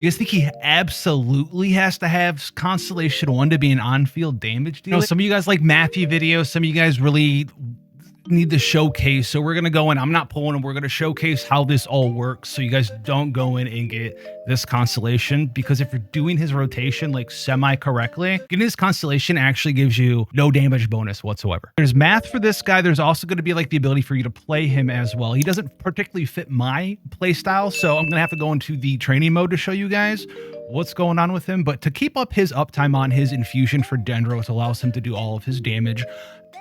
You guys think he absolutely has to have Constellation 1 to be an on-field damage dealer? You know, some of you guys like mathy videos. Some of you guys really need the showcase. So we're going to go in. I'm not pulling them. We're going to showcase how this all works so you guys don't go in and get this Constellation. Because if you're doing his rotation like semi-correctly, getting this Constellation actually gives you no damage bonus whatsoever. There's math for this guy. There's also going to be like the ability for you to play him as well. He doesn't particularly fit my play style, so I'm going to have to go into the training mode to show you guys what's going on with him. But to keep up his uptime on his infusion for dendro, it allows him to do all of his damage.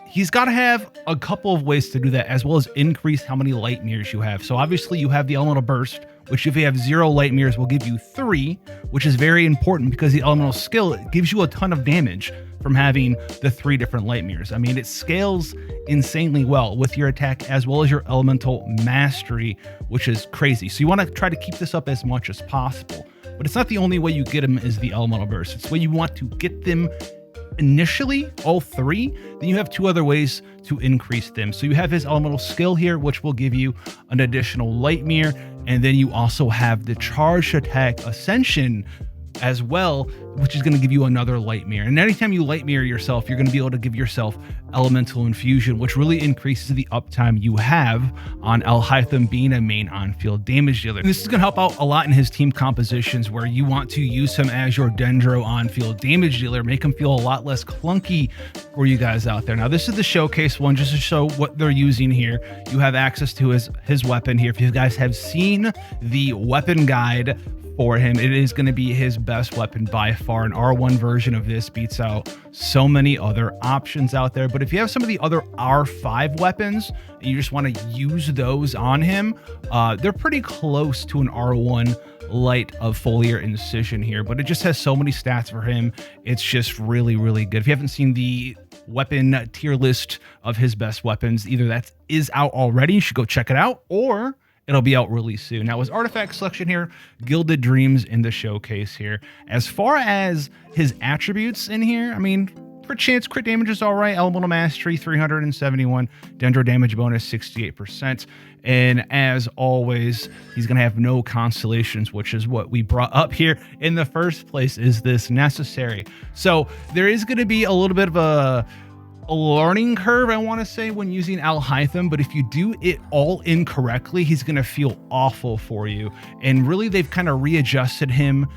He's got to have a couple of ways to do that, as well as increase how many light mirrors you have. So obviously you have the elemental burst, which if you have 0 light mirrors will give you 3, which is very important because the elemental skill gives you a ton of damage from having the 3 different light mirrors. I mean, it scales insanely well with your attack as well as your elemental mastery, which is crazy. So you want to try to keep this up as much as possible. But it's not the only way you get them is the elemental burst. It's the way you want to get them initially, all 3. Then you have 2 other ways to increase them. So you have his elemental skill here, which will give you an additional light mirror. And then you also have the charged attack ascension as well, which is going to give you another light mirror. And anytime you light mirror yourself, you're going to be able to give yourself elemental infusion, which really increases the uptime you have on Alhaitham being a main on-field damage dealer. And this is going to help out a lot in his team compositions where you want to use him as your dendro on-field damage dealer, make him feel a lot less clunky for you guys out there. Now, this is the showcase one just to show what they're using here. You have access to his weapon here. If you guys have seen the weapon guide for him, it is going to be his best weapon by far. An R1 version of this beats out so many other options out there. But if you have some of the other R5 weapons and you just want to use those on him, they're pretty close to an R1 light of foliar incision here, but it just has so many stats for him. It's just really, really good. If you haven't seen the weapon tier list of his best weapons, either that is out already, you should go check it out, or it'll be out really soon. Now, his artifact selection here, Gilded Dreams in the showcase here. As far as his attributes in here, I mean, for chance, crit damage is all right. Elemental Mastery, 371. Dendro damage bonus, 68%. And as always, he's going to have no constellations, which is what we brought up here in the first place. Is this necessary? So there is going to be a little bit of a learning curve, I want to say, when using Alhaitham, but if you do it all incorrectly, he's going to feel awful for you. And really, they've kind of readjusted him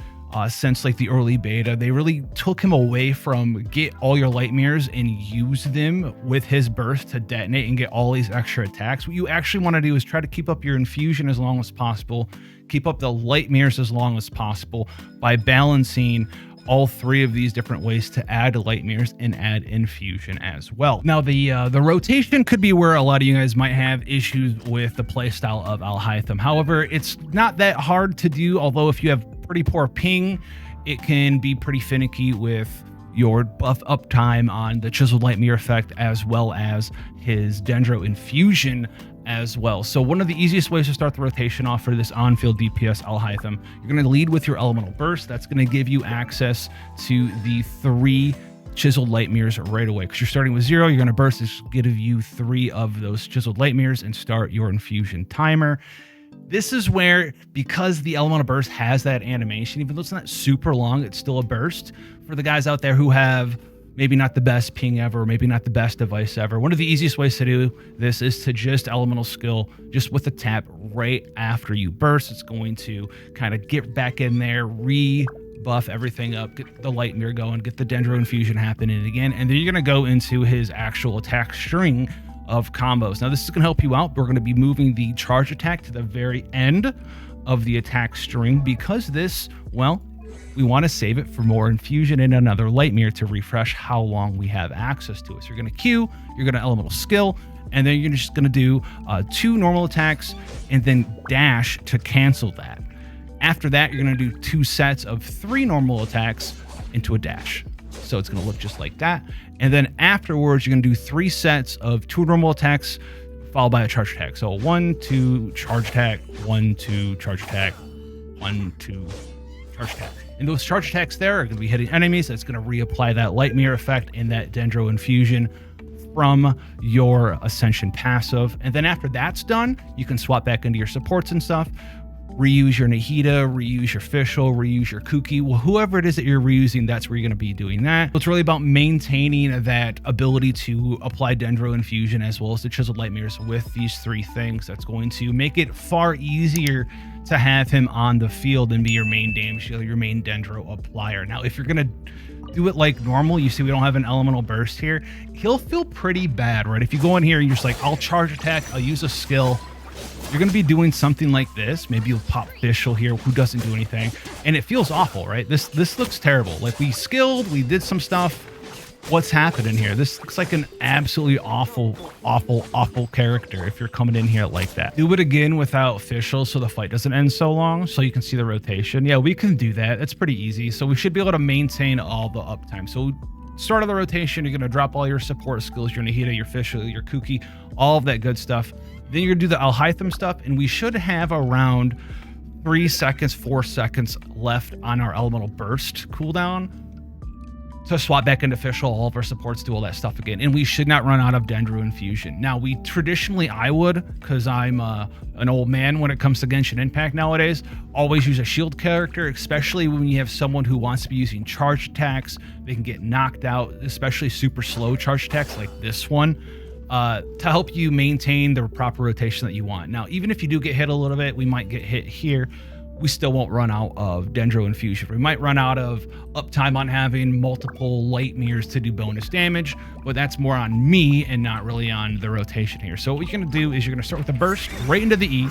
since like the early beta. They really took him away from get all your light mirrors and use them with his burst to detonate and get all these extra attacks. What you actually want to do is try to keep up your infusion as long as possible, keep up the light mirrors as long as possible by balancing all 3 of these different ways to add light mirrors and add infusion as well. Now, the rotation could be where a lot of you guys might have issues with the playstyle of Alhaitham. However, it's not that hard to do, although if you have pretty poor ping, it can be pretty finicky with your buff uptime on the chiseled light mirror effect, as well as his dendro infusion as well. So one of the easiest ways to start the rotation off for this on-field DPS Alhaitham, you're going to lead with your elemental burst. That's going to give you access to the 3 chiseled light mirrors right away, because you're starting with 0. You're going to burst, this give you 3 of those chiseled light mirrors and start your infusion timer. This is where, because the elemental burst has that animation, even though it's not super long, it's still a burst. For the guys out there who have maybe not the best ping ever, maybe not the best device ever, one of the easiest ways to do this is to just elemental skill just with a tap right after you burst. It's going to kind of get back in there, buff everything up, get the light mirror going, get the dendro infusion happening again, and then you're going to go into his actual attack string of combos. Now, this is going to help you out. We're going to be moving the charge attack to the very end of the attack string, because this, well, we want to save it for more infusion and another light mirror to refresh how long we have access to it. So you're going to Q, you're going to elemental skill, and then you're just going to do 2 normal attacks and then dash to cancel that. After that, you're going to do 2 sets of 3 normal attacks into a dash. So it's going to look just like that. And then afterwards, you're going to do 3 sets of 2 normal attacks followed by a charge attack. So 1, 2, charge attack, 1, 2, charge attack, 1, 2, charge attack. And those charge attacks there are going to be hitting enemies. That's going to reapply that light mirror effect and that dendro infusion from your Ascension passive. And then after that's done, you can swap back into your supports and stuff. reuse your Nahida, reuse your Fischl, reuse your Kuki. Well, whoever it is that you're reusing, that's where you're going to be doing that. So it's really about maintaining that ability to apply Dendro Infusion as well as the Chiseled Light Mirrors with these 3 things. That's going to make it far easier to have him on the field and be your main damage dealer, your main Dendro applier. Now, if you're going to do it like normal, you see we don't have an elemental burst here, he'll feel pretty bad, right? If you go in here and you're just like, I'll charge attack, I'll use a skill, you're going to be doing something like this. Maybe you'll pop Fischl here, who doesn't do anything, and it feels awful, right? This looks terrible. Like, we skilled, we did some stuff. What's happening here? This looks like an absolutely awful character if you're coming in here like that. Do it again without Fischl so the fight doesn't end so long, so you can see the rotation. Yeah, we can do that. It's pretty easy. So we should be able to maintain all the uptime. So start of the rotation, you're going to drop all your support skills, your Nahida, your Fischl, your Kuki, all of that good stuff. Then you're going to do the Alhaitham stuff, and we should have around 3 seconds, 4 seconds left on our elemental burst cooldown to swap back into Fischl. All of our supports do all that stuff again, and we should not run out of Dendro Infusion. Now, we traditionally, I would, because I'm an old man when it comes to Genshin Impact nowadays, always use a shield character, especially when you have someone who wants to be using charge attacks. They can get knocked out, especially super slow charge attacks like this one, to help you maintain the proper rotation that you want. Now, even if you do get hit a little bit, we might get hit here, we still won't run out of Dendro Infusion. We might run out of uptime on having multiple light mirrors to do bonus damage, but that's more on me and not really on the rotation here. So what you're going to do is you're going to start with the burst right into the E,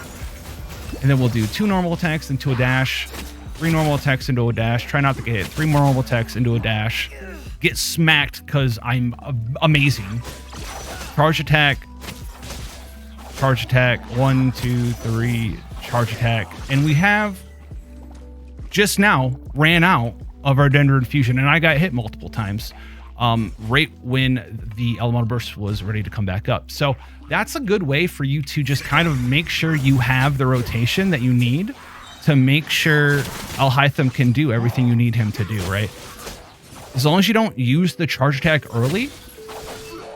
and then we'll do 2 normal attacks into a dash, 3 normal attacks into a dash. Try not to get hit. 3 more normal attacks into a dash. Get smacked because I'm amazing. Charge attack, 1, 2, 3, charge attack. And we have just now ran out of our Dendro Infusion, and I got hit multiple times right when the elemental burst was ready to come back up. So that's a good way for you to just kind of make sure you have the rotation that you need to make sure Alhaitham can do everything you need him to do, right? As long as you don't use the charge attack early,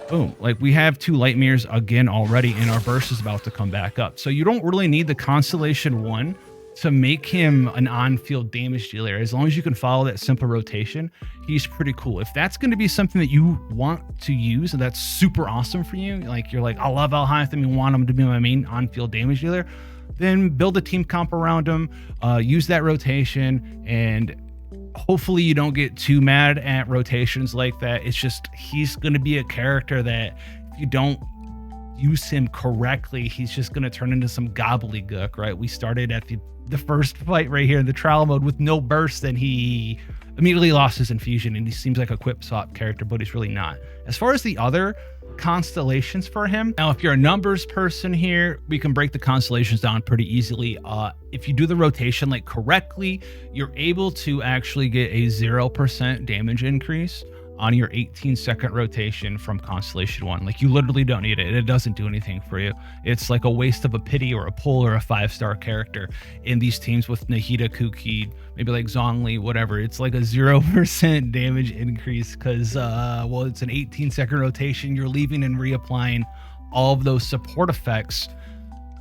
boom, like we have 2 light mirrors again already, and our burst is about to come back up. So you don't really need the Constellation 1 to make him an on-field damage dealer. As long as you can follow that simple rotation, he's pretty cool. If that's going to be something that you want to use, and that's super awesome for you, like you're like, I love Alhaitham, you want him to be my main on-field damage dealer, then build a team comp around him, use that rotation, and hopefully you don't get too mad at rotations like that. It's just, he's going to be a character that if you don't use him correctly, he's just going to turn into some gobbledygook, right? We started at the first fight right here in the trial mode with no burst, and he immediately lost his infusion, and he seems like a quip swap character, but he's really not. As far as the other constellations for him, now if you're a numbers person here, we can break the constellations down pretty easily. If you do the rotation like correctly, you're able to actually get a 0% damage increase on your 18-second rotation from Constellation 1. Like, you literally don't need it. It doesn't do anything for you. It's like a waste of a pity or a pull or a 5-star character in these teams with Nahida, Kuki, maybe like Zhongli, whatever. It's like a 0% damage increase because, well, it's an 18-second rotation. You're leaving and reapplying all of those support effects.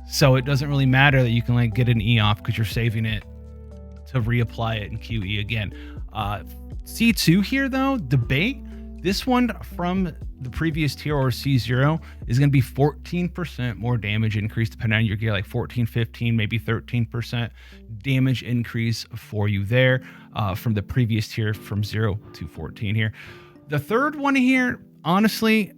So it doesn't really matter that you can like get an E off because you're saving it to reapply it in QE again. C2 here though, debate. This one from the previous tier or C0 is going to be 14% more damage increase depending on your gear, like 14, 15, maybe 13% damage increase for you there from the previous tier from 0 to 14 here. The third one here, honestly,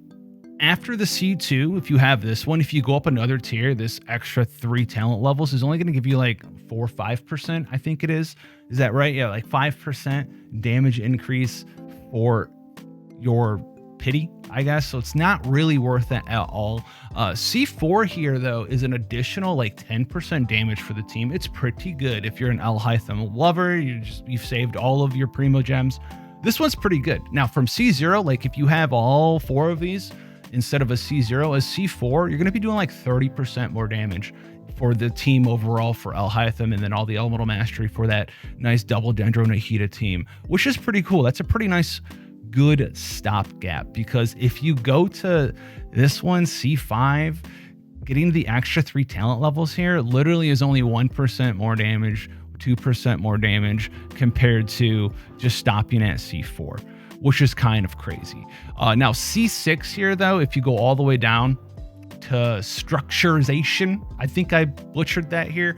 after the C2, if you have this one, if you go up another tier, this extra 3 talent levels is only going to give you like 4 or 5%, I think it is. Is that right? Yeah, like 5% damage increase for your pity, I guess. So it's not really worth it at all. C4 here, though, is an additional like 10% damage for the team. It's pretty good if you're an Alhaitham lover. You've saved all of your primogems. This one's pretty good. Now, from C0, like if you have all 4 of these, instead of a C0, a C4, you're going to be doing like 30% more damage for the team overall for Alhaitham, and then all the elemental mastery for that nice double Dendro Nahida team, which is pretty cool. That's a pretty nice, good stopgap, because if you go to this one, C5, getting the extra 3 talent levels here literally is only 1% more damage, 2% more damage compared to just stopping at C4, which is kind of crazy. Now C6 here though, if you go all the way down to structurization, I think I butchered that here.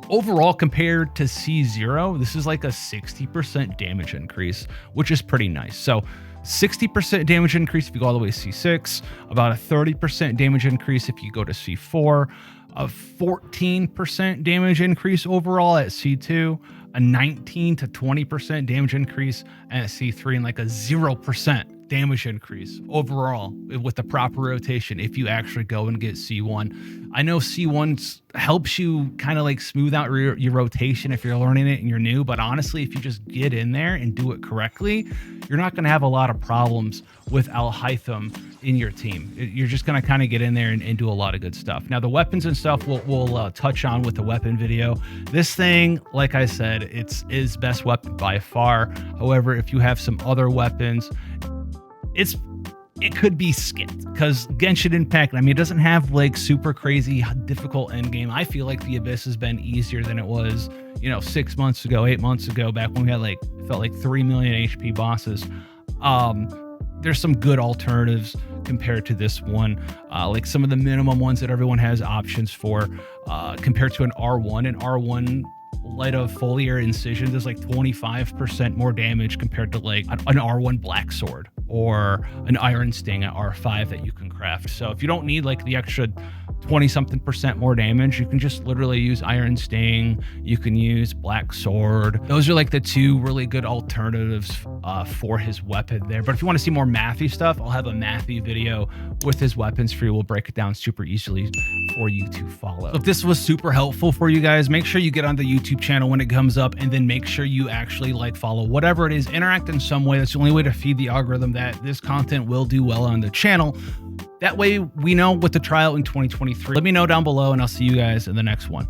Overall, compared to C0, this is like a 60% damage increase, which is pretty nice. So 60% damage increase if you go all the way to C6, about a 30% damage increase if you go to C4, a 14% damage increase overall at C2, a 19 to 20% damage increase at C3, and like a 0% damage increase overall with the proper rotation if you actually go and get C1. I know C1 helps you kind of like smooth out your rotation if you're learning it and you're new, but honestly, if you just get in there and do it correctly, you're not going to have a lot of problems with Alhaitham in your team. You're just going to kind of get in there and do a lot of good stuff. Now, the weapons and stuff we'll touch on with the weapon video. This thing, like I said, it's his best weapon by far. However, if you have some other weapons, it could be skipped because Genshin Impact, I mean, it doesn't have like super crazy difficult end game. I feel like the Abyss has been easier than it was, 6 months ago, 8 months ago, back when we had felt like 3 million HP bosses. There's some good alternatives compared to this one, like some of the minimum ones that everyone has options for, compared to an R1. An R1 light of foliar incision does like 25% more damage compared to like an R1 black sword or an iron sting at R5 that you can craft. So if you don't need like the extra 20-something% more damage, you can just literally use iron sting. You can use black sword. Those are like the 2 really good alternatives for his weapon there. But if you want to see more mathy stuff, I'll have a mathy video with his weapons for you. We'll break it down super easily for you to follow. So if this was super helpful for you guys, make sure you get on the YouTube channel when it comes up, and then make sure you actually follow whatever it is, interact in some way. That's the only way to feed the algorithm that this content will do well on the channel. That way we know what to trial in 2023. Let me know down below, and I'll see you guys in the next one.